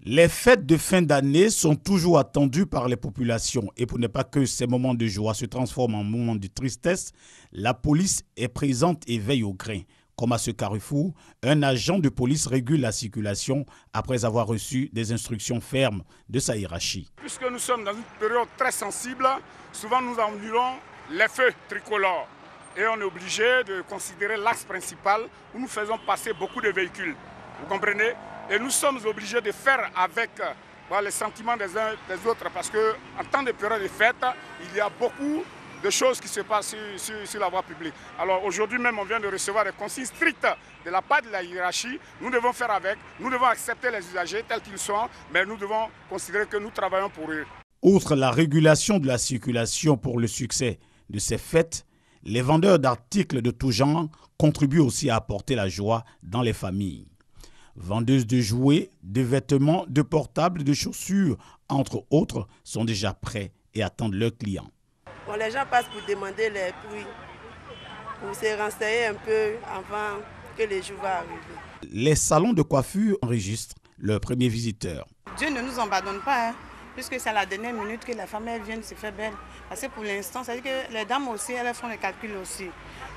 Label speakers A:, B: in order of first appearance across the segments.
A: Les fêtes de fin d'année sont toujours attendues par les populations et pour ne pas que ces moments de joie se transforment en moments de tristesse, la police est présente et veille au grain. Comme à ce carrefour, un agent de police régule la circulation après avoir reçu des instructions fermes de sa hiérarchie.
B: Puisque nous sommes dans une période très sensible, souvent nous endurons les feux tricolores et on est obligé de considérer l'axe principal où nous faisons passer beaucoup de véhicules. Vous comprenez? Et nous sommes obligés de faire avec les sentiments des uns des autres parce qu'en temps de période de fête, il y a beaucoup de choses qui se passent sur la voie publique. Alors aujourd'hui même, on vient de recevoir des consignes strictes de la part de la hiérarchie. Nous devons faire avec, nous devons accepter les usagers tels qu'ils sont, mais nous devons considérer que nous travaillons pour eux.
A: Outre la régulation de la circulation pour le succès de ces fêtes, les vendeurs d'articles de tout genre contribuent aussi à apporter la joie dans les familles. Vendeuses de jouets, de vêtements, de portables, de chaussures, entre autres, sont déjà prêts et attendent leurs clients.
C: Bon, les gens passent pour demander les prix, pour se renseigner un peu avant que les jours vont arriver.
A: Les salons de coiffure enregistrent leurs premiers visiteurs.
D: Dieu ne nous abandonne pas, puisque c'est à la dernière minute que les femmes viennent se faire belles. Parce que pour l'instant, ça veut dire que les dames aussi, elles font les calculs aussi.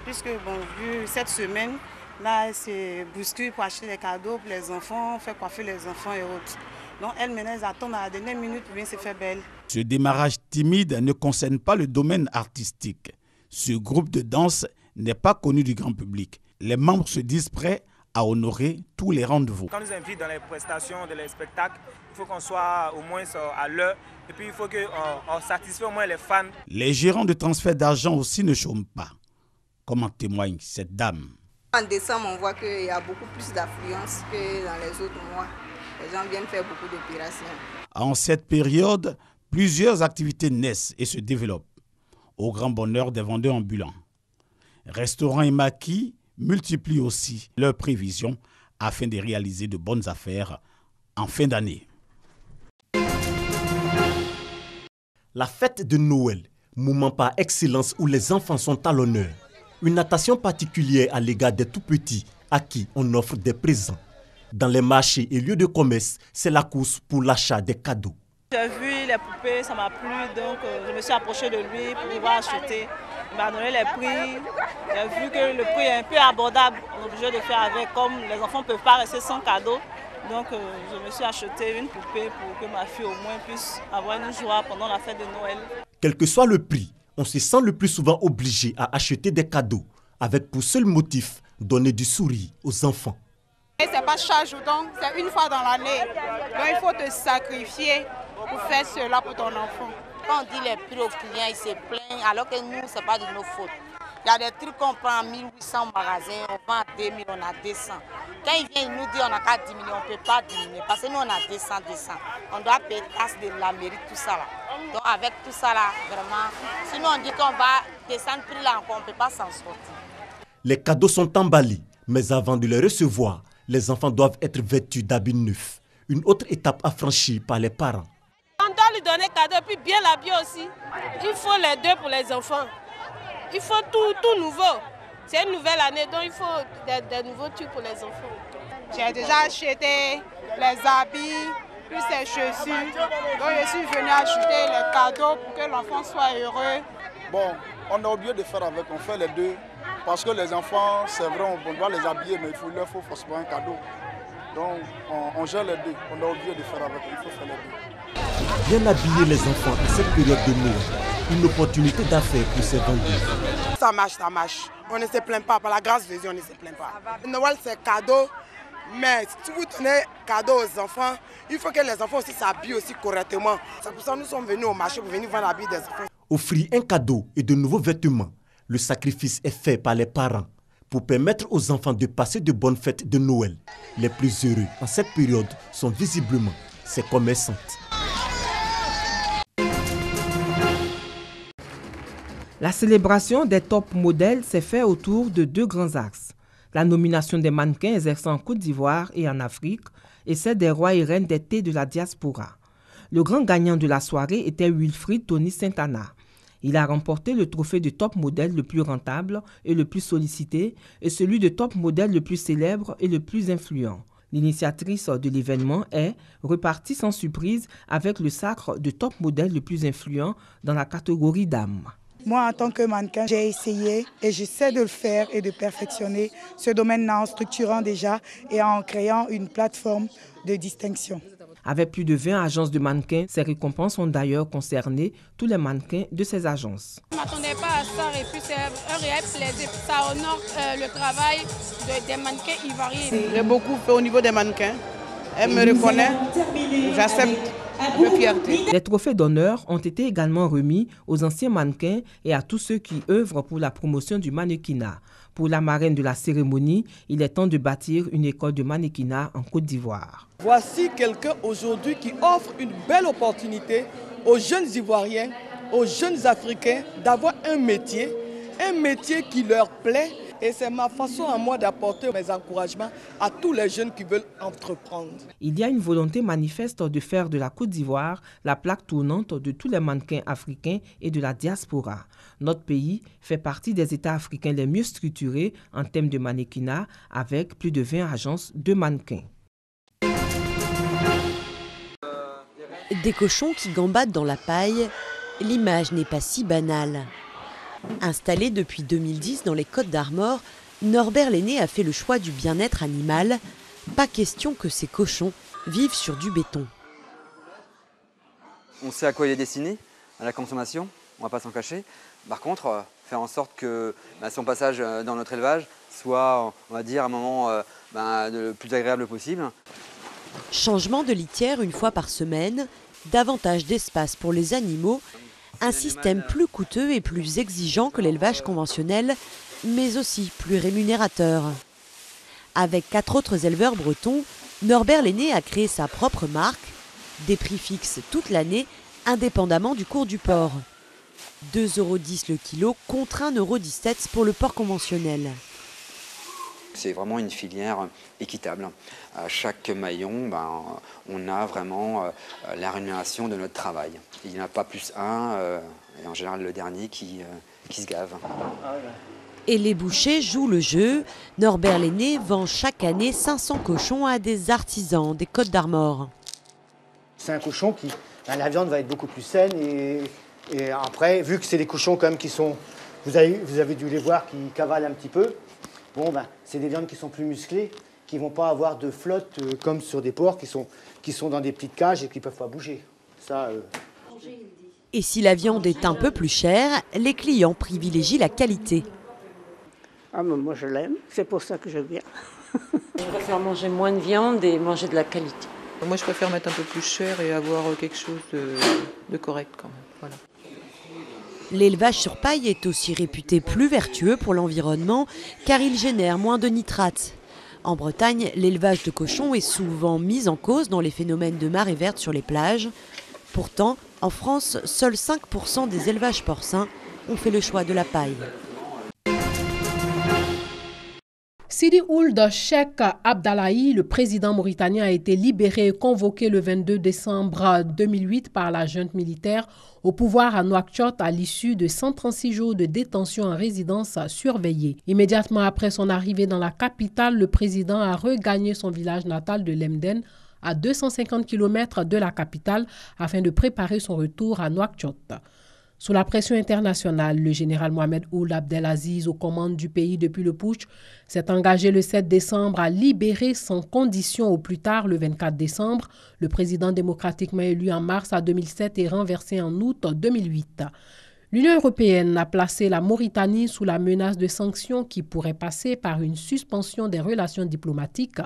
D: Puisque, bon, vu cette semaine, là, c'est bouscule pour acheter des cadeaux pour les enfants, faire coiffer les enfants et autres. Donc, elles, maintenant, elles attendent à la dernière minute pour venir se faire belle.
A: Ce démarrage timide ne concerne pas le domaine artistique. Ce groupe de danse n'est pas connu du grand public. Les membres se disent prêts à honorer tous les rendez-vous.
E: Quand nous invitent dans les prestations, dans les spectacles, il faut qu'on soit au moins à l'heure. Et puis, il faut qu'on satisfasse au moins les fans.
A: Les gérants de transfert d'argent aussi ne chôment pas. Comme en témoigne cette dame.
F: En décembre, on voit qu'il y a beaucoup plus d'affluence que dans les autres mois. Les gens viennent faire beaucoup d'opérations.
A: En cette période, plusieurs activités naissent et se développent, au grand bonheur des vendeurs ambulants. Restaurants et maquis multiplient aussi leurs prévisions afin de réaliser de bonnes affaires en fin d'année.
G: La fête de Noël, moment par excellence où les enfants sont à l'honneur. Une attention particulière à l'égard des tout-petits à qui on offre des présents. Dans les marchés et lieux de commerce, c'est la course pour l'achat des cadeaux.
D: J'ai vu les poupées, ça m'a plu, donc je me suis approchée de lui pour pouvoir acheter. Il m'a donné les prix. J'ai vu que le prix est un peu abordable. On est obligé de faire avec, comme les enfants ne peuvent pas rester sans cadeau. Donc je me suis acheté une poupée pour que ma fille au moins puisse avoir une joie pendant la fête de Noël.
G: Quel que soit le prix, on se sent le plus souvent obligé à acheter des cadeaux, avec pour seul motif donner du sourire aux enfants.
H: Ce n'est pas chaque jour, donc c'est une fois dans l'année. Donc il faut te sacrifier pour faire cela pour ton enfant.
I: Quand on dit les prix aux clients, ils se plaignent, alors que nous, ce n'est pas de nos fautes. Il y a des trucs qu'on prend à 1800 au magasin, on vend à 2000, on a 200. Quand ils viennent, ils nous disent on n'a qu'à diminuer, on ne peut pas diminuer, parce que nous, on a 200. On doit payer taxe de la mairie, tout ça là. Donc avec tout ça là, vraiment, sinon on dit qu'on va descendre le prix là encore, on ne peut pas s'en sortir.
G: Les cadeaux sont emballés, mais avant de les recevoir, les enfants doivent être vêtus d'habits neufs. Une autre étape à franchir par les parents.
J: On doit lui donner cadeau et puis bien l'habiller aussi. Il faut les deux pour les enfants. Il faut tout nouveau. C'est une nouvelle année, donc il faut des nouveaux trucs pour les enfants.
H: J'ai déjà acheté les habits, plus les chaussures. Donc je suis venue acheter les cadeaux pour que l'enfant soit heureux.
B: Bon, on a oublié de faire avec, on fait les deux. Parce que les enfants, c'est vrai, on doit les habiller, mais il leur faut forcément un cadeau. Donc on gère les deux, on a oublié de faire avec, il faut faire les deux.
G: Bien habiller les enfants à cette période de Noël, une opportunité d'affaires pour ces vendeurs.
H: Ça marche. On ne se plaint pas, par la grâce de Dieu, on ne se plaint pas. Noël, c'est cadeau, mais si vous donnez cadeau aux enfants, il faut que les enfants aussi s'habillent aussi correctement. C'est pour ça que nous sommes venus au marché pour venir vendre l'habit des enfants.
G: Offrir un cadeau et de nouveaux vêtements, le sacrifice est fait par les parents pour permettre aux enfants de passer de bonnes fêtes de Noël. Les plus heureux en cette période sont visiblement ces commerçantes.
K: La célébration des top modèles s'est faite autour de deux grands axes. La nomination des mannequins exerçant en Côte d'Ivoire et en Afrique et celle des rois et reines des thés de la diaspora. Le grand gagnant de la soirée était Wilfried Tony Saint-Anna. Il a remporté le trophée de top modèle le plus rentable et le plus sollicité et celui de top modèle le plus célèbre et le plus influent. L'initiatrice de l'événement est repartie sans surprise avec le sacre de top modèle le plus influent dans la catégorie dames.
L: Moi, en tant que mannequin, j'ai essayé et j'essaie de le faire et de perfectionner ce domaine-là en structurant déjà et en créant une plateforme de distinction.
K: Avec plus de 20 agences de mannequins, ces récompenses ont d'ailleurs concerné tous les mannequins de ces agences.
J: Je ne m'attendais pas à ça et puis c'est un réel plaisir. Ça honore le travail des mannequins ivoiriens.
H: J'ai beaucoup fait au niveau des mannequins. Elle me reconnaît, j'accepte avec fierté.
K: Les trophées d'honneur ont été également remis aux anciens mannequins et à tous ceux qui œuvrent pour la promotion du mannequinat. Pour la marraine de la cérémonie, il est temps de bâtir une école de mannequinat en Côte d'Ivoire.
M: Voici quelqu'un aujourd'hui qui offre une belle opportunité aux jeunes Ivoiriens, aux jeunes Africains d'avoir un métier qui leur plaît. Et c'est ma façon à moi d'apporter mes encouragements à tous les jeunes qui veulent entreprendre.
K: Il y a une volonté manifeste de faire de la Côte d'Ivoire la plaque tournante de tous les mannequins africains et de la diaspora. Notre pays fait partie des États africains les mieux structurés en termes de mannequinat, avec plus de 20 agences de mannequins.
N: Des cochons qui gambadent dans la paille, l'image n'est pas si banale. Installé depuis 2010 dans les Côtes d'Armor, Norbert Lenné a fait le choix du bien-être animal. Pas question que ces cochons vivent sur du béton.
O: On sait à quoi il est destiné, à la consommation, on ne va pas s'en cacher. Par contre, faire en sorte que son passage dans notre élevage soit, on va dire, un moment le plus agréable possible.
N: Changement de litière une fois par semaine, davantage d'espace pour les animaux, un système plus coûteux et plus exigeant que l'élevage conventionnel, mais aussi plus rémunérateur. Avec 4 autres éleveurs bretons, Norbert Lenné a créé sa propre marque, des prix fixes toute l'année, indépendamment du cours du porc. 2,10 € le kilo contre 1,17 € pour le porc conventionnel.
O: C'est vraiment une filière équitable. À chaque maillon, on a vraiment la rémunération de notre travail. Il n'y en a pas plus un, et en général le dernier qui se gave.
N: Et les bouchers jouent le jeu. Norbert Lenné vend chaque année 500 cochons à des artisans des Côtes d'Armor.
P: C'est un cochon qui, la viande va être beaucoup plus saine et après, vu que c'est des cochons quand même qui sont, vous avez dû les voir, qui cavalent un petit peu. Bon, c'est des viandes qui sont plus musclées, qui ne vont pas avoir de flotte comme sur des porcs qui sont dans des petites cages et qui ne peuvent pas bouger. Ça,
N: Et si la viande est un peu plus chère, les clients privilégient la qualité.
Q: Ah, mais moi je l'aime, c'est pour ça que je viens.
R: Je préfère manger moins de viande et manger de la qualité.
S: Moi je préfère mettre un peu plus cher et avoir quelque chose de correct quand même. Voilà.
N: L'élevage sur paille est aussi réputé plus vertueux pour l'environnement car il génère moins de nitrates. En Bretagne, l'élevage de cochons est souvent mis en cause dans les phénomènes de marée verte sur les plages. Pourtant, en France, seuls 5% des élevages porcins ont fait le choix de la paille.
T: Sidi Ould Cheikh Abdallahi, le président mauritanien, a été libéré et convoqué le 22 décembre 2008 par la junte militaire au pouvoir à Nouakchott à l'issue de 136 jours de détention en résidence surveillée. Immédiatement après son arrivée dans la capitale, le président a regagné son village natal de Lemden à 250 km de la capitale afin de préparer son retour à Nouakchott. Sous la pression internationale, le général Mohamed Ould Abdelaziz, aux commandes du pays depuis le putsch, s'est engagé le 7 décembre à libérer sans condition au plus tard le 24 décembre, le président démocratiquement élu en mars 2007 et renversé en août 2008. L'Union européenne a placé la Mauritanie sous la menace de sanctions qui pourraient passer par une suspension des relations diplomatiques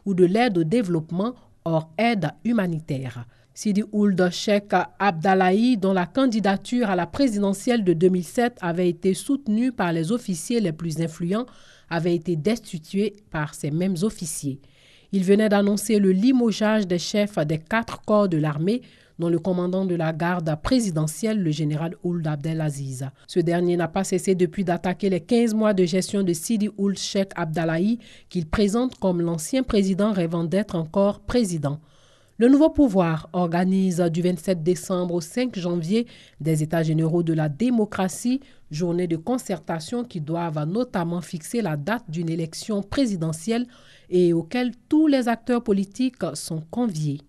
T: ou de l'aide au développement hors aide humanitaire. Sidi Ould Cheikh Abdallahi, dont la candidature à la présidentielle de 2007 avait été soutenue par les officiers les plus influents, avait été destitué par ces mêmes officiers. Il venait d'annoncer le limogeage des chefs des 4 corps de l'armée, dont le commandant de la garde présidentielle, le général Ould Abdelaziz. Ce dernier n'a pas cessé depuis d'attaquer les 15 mois de gestion de Sidi Ould Cheikh Abdallahi, qu'il présente comme l'ancien président rêvant d'être encore président. Le nouveau pouvoir organise du 27 décembre au 5 janvier des États généraux de la démocratie, journée de concertation qui doivent notamment fixer la date d'une élection présidentielle et auxquelles tous les acteurs politiques sont conviés.